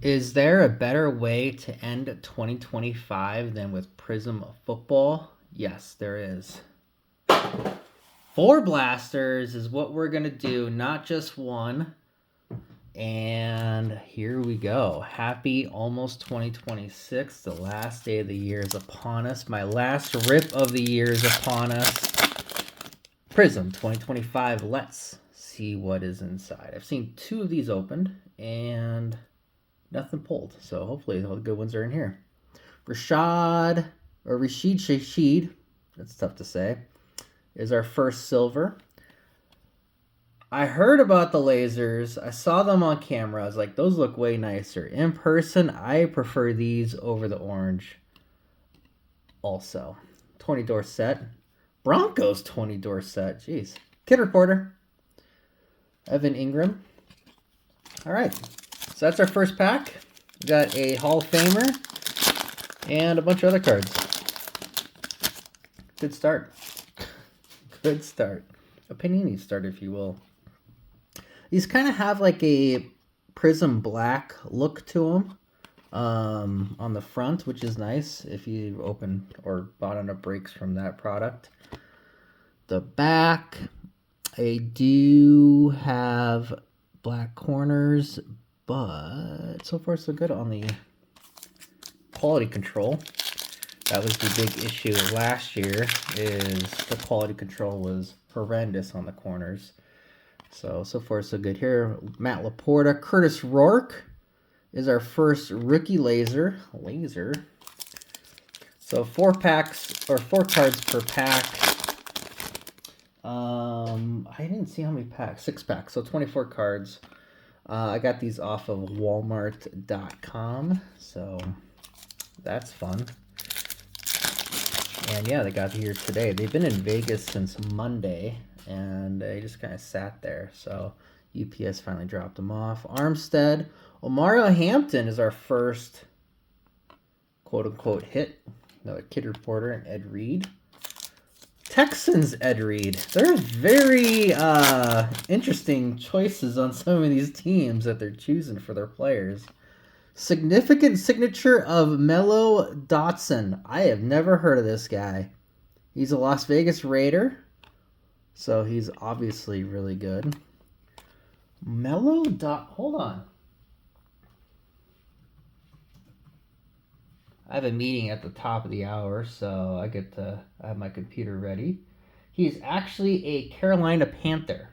Is there a better way to end 2025 than with Prizm football? Yes, there is. 4 blasters is what we're going to do, not just one. And here we go. Happy almost 2026. The last day of the year is upon us. My last rip of the year is upon us. Prizm 2025. Let's see what is inside. I've seen 2 of these opened and nothing pulled. So hopefully all the good ones are in here. Rashid Shaheed, that's tough to say, is our first silver. I heard about the lasers. I saw them on camera. I was like, those look way nicer. In person, I prefer these over the orange. Also, 20-door set. Broncos 20-door set. Jeez. Kid Reporter. Evan Ingram. All right. So that's our first pack. We got a Hall of Famer and a bunch of other cards. Good start. Good start. A Panini start, if you will. These kind of have like a Prizm black look to them on the front, which is nice if you open or bought enough breaks from that product. The back, I do have black corners, but so far so good on the quality control. That was the big issue last year, is the quality control was horrendous on the corners. So far so good here. Matt Laporta. Curtis Rourke is our first rookie laser. So 4 packs, or 4 cards per pack. I didn't see how many packs. 6 packs, so 24 cards. I got these off of Walmart.com, so that's fun. And yeah, they got here today. They've been in Vegas since Monday, and they just kind of sat there. So UPS finally dropped them off. Armstead. Omaro Hampton is our first quote-unquote hit. Another Kid Reporter and Ed Reed. Texans Ed Reed. They're very interesting choices on some of these teams that they're choosing for their players. Significant signature of Mello Dotson. I have never heard of this guy. He's a Las Vegas Raider, so he's obviously really good. Hold on. I have a meeting at the top of the hour, so I have my computer ready. He's actually a Carolina Panther.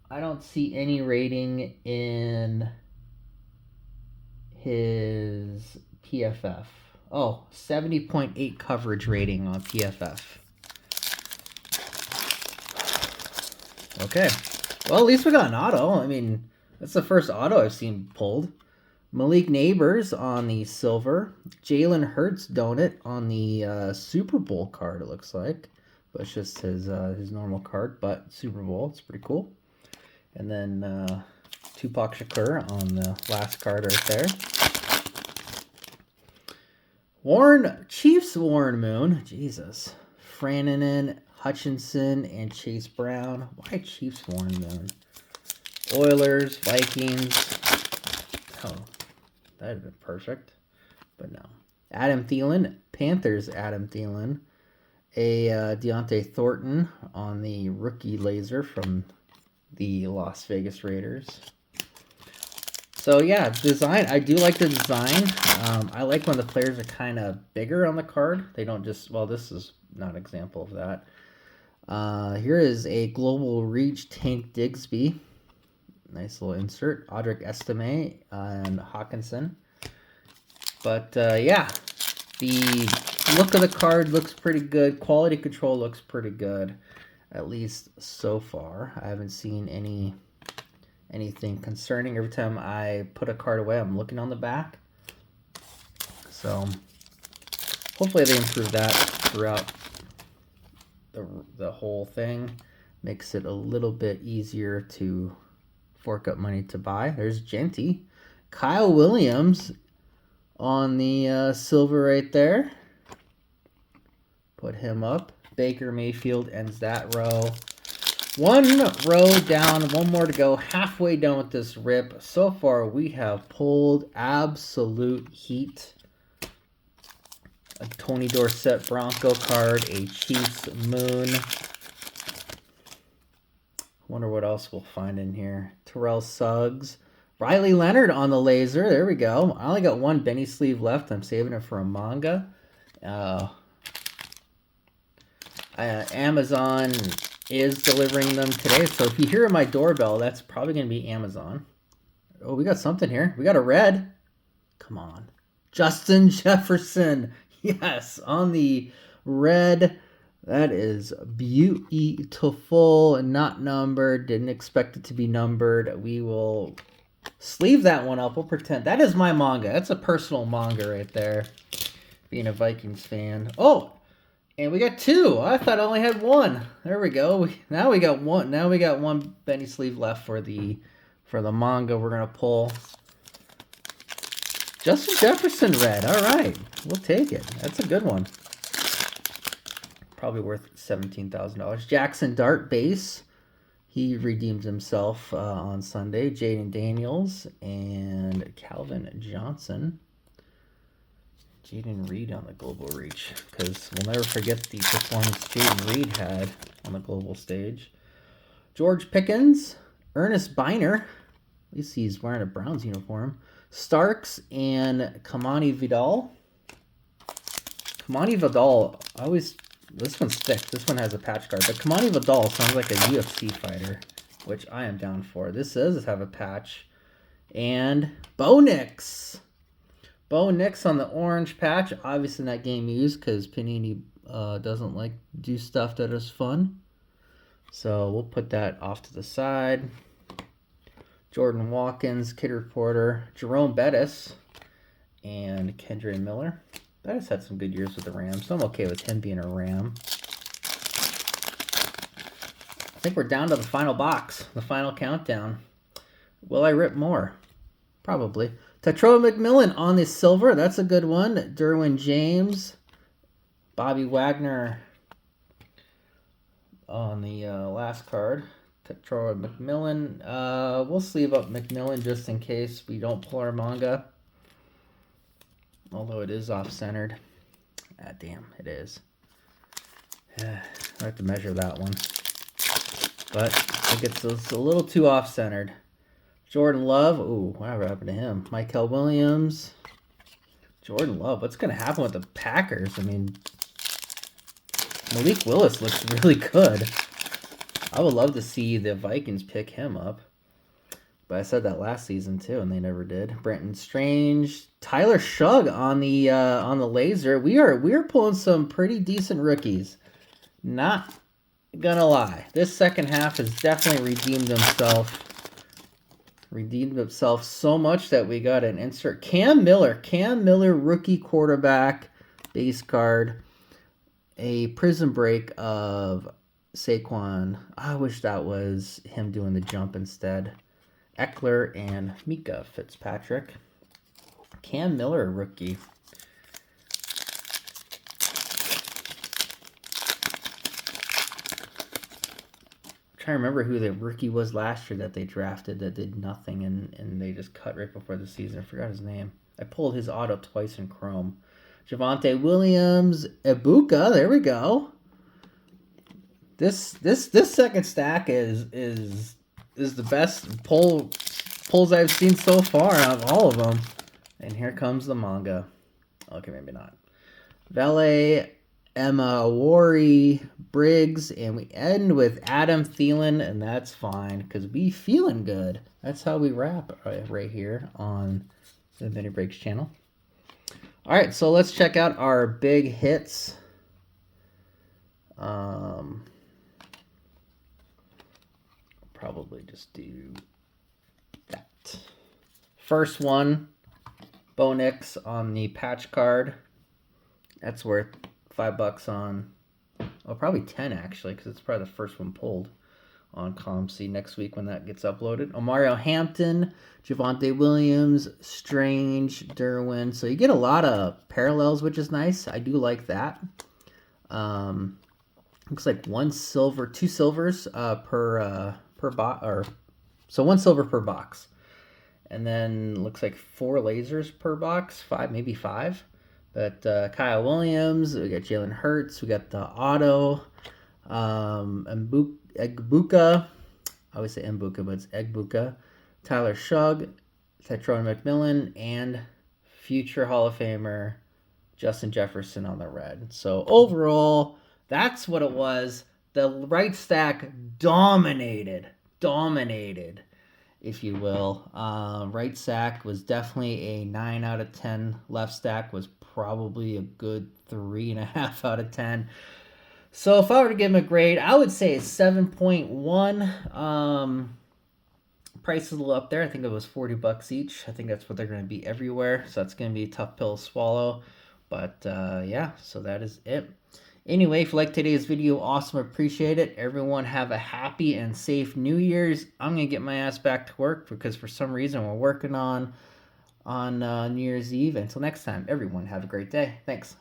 I don't see any rating in his PFF. Oh, 70.8 coverage rating on PFF. Okay. Well, at least we got an auto. I mean, that's the first auto I've seen pulled. Malik Neighbors on the silver. Jalen Hurts donut on the Super Bowl card, it looks like. But it's just his normal card, but Super Bowl. It's pretty cool. And then Tupac Shakur on the last card right there. Chiefs Warren Moon. Jesus. Franinen, Hutchinson, and Chase Brown. Why Chiefs Warren Moon? Oilers, Vikings. Oh, that would have been perfect. But no. Adam Thielen. Panthers Adam Thielen. A Deontay Thornton on the rookie laser from the Las Vegas Raiders. So yeah, design. I do like the design. I like when the players are kind of bigger on the card. They don't just, well, this is not an example of that. Here is a Global Reach Tank Digsby. Nice little insert. Audric Estime and Hawkinson. But yeah, the look of the card looks pretty good. Quality control looks pretty good, at least so far. I haven't seen anything concerning. Every time I put a card away, I'm looking on the back. So hopefully they improve that throughout the whole thing. Makes it a little bit easier to fork up money to buy. There's Genty. Kyle Williams on the silver right there. Put him up. Baker Mayfield ends that row. One row down, one more to go. Halfway done with this rip. So far, we have pulled absolute heat. A Tony Dorsett Bronco card, a Chiefs Moon. Wonder what else we'll find in here. Terrell Suggs. Riley Leonard on the laser. There we go. I only got one Benny sleeve left. I'm saving it for a manga. Amazon is delivering them today. So if you hear my doorbell, that's probably going to be Amazon. Oh, we got something here. We got a red. Come on. Justin Jefferson. Yes, on the red. That is beautiful. Not numbered. Didn't expect it to be numbered. We will sleeve that one up. We'll pretend. That is my manga. That's a personal manga right there. Being a Vikings fan. Oh, and we got two. I thought I only had one. There we go. Now we got one. Now we got one Benny sleeve left for the manga. We're gonna pull Justin Jefferson red. All right, we'll take it. That's a good one. Probably worth $17,000. Jackson Dart base. He redeemed himself on Sunday. Jaden Daniels and Calvin Johnson. Jaden Reed on the global reach, because we'll never forget the performance Jaden Reed had on the global stage. George Pickens, Ernest Biner, at least he's wearing a Browns uniform. Starks and Kamani Vidal. Kamani Vidal, this one's thick. This one has a patch card, but Kamani Vidal sounds like a UFC fighter, which I am down for. This does have a patch. And Bo Nix. Bo Nix on the orange patch. Obviously not game used because Panini doesn't like to do stuff that is fun. So we'll put that off to the side. Jordan Watkins, Kid Reporter, Jerome Bettis, and Kendra Miller. Bettis had some good years with the Rams, so I'm okay with him being a Ram. I think we're down to the final box, the final countdown. Will I rip more? Probably. Tetroa McMillan on the silver. That's a good one. Derwin James. Bobby Wagner on the last card. Tetroa McMillan. We'll sleeve up McMillan just in case we don't pull our manga. Although it is off-centered. Ah, damn, it is. I have to measure that one. But I think it's a little too off-centered. Jordan Love. Ooh, whatever happened to him? Michael Williams. Jordan Love. What's going to happen with the Packers? I mean, Malik Willis looks really good. I would love to see the Vikings pick him up. But I said that last season too, and they never did. Brenton Strange, Tyler Shugg on the laser. We are pulling some pretty decent rookies. Not gonna lie, this second half has definitely redeemed himself. Redeemed himself so much that we got an insert. Cam Miller, rookie quarterback, base card. A Prizm break of Saquon. I wish that was him doing the jump instead. Eckler and Mika Fitzpatrick. Cam Miller, rookie. I'm trying to remember who the rookie was last year that they drafted that did nothing and they just cut right before the season. I forgot his name. I pulled his auto twice in Chrome. Javonte Williams, Ibuka, there we go. This second stack is the best pulls I've seen so far out of all of them. And here comes the manga. Okay, maybe not. Valet, Emma Wari, Briggs, and we end with Adam Thielen, and that's fine because we feeling good. That's how we wrap right here on the Mini Breaks channel. All right, so let's check out our big hits. Probably just do that. First one, Bo Nix on the patch card. That's worth $5 on, well, probably 10 actually, because it's probably the first one pulled on column C next week when that gets uploaded. Omario Hampton, Javonte Williams, Strange, Derwin. So you get a lot of parallels, which is nice. I do like that. Looks like one silver, two silvers per box, or so one silver per box. And then looks like 4 lasers per box, 5, maybe 5. But Kyle Williams, we got Jalen Hurts, we got the auto, Egbuka. I always say Mbuka, but it's Egbuka. Tyler Shugg, Tetrona McMillan, and future Hall of Famer Justin Jefferson on the red. So overall, that's what it was. The right stack dominated, if you will. Right stack was definitely a 9 out of 10. Left stack was probably a good 3.5 out of 10. So if I were to give him a grade, I would say a 7.1. Price is a little up there. I think it was $40 each. I think that's what they're going to be everywhere. So that's going to be a tough pill to swallow. But yeah, so that is it. Anyway, if you like today's video, awesome, appreciate it. Everyone have a happy and safe New Year's. I'm going to get my ass back to work because for some reason we're working on New Year's Eve. Until next time, everyone have a great day. Thanks.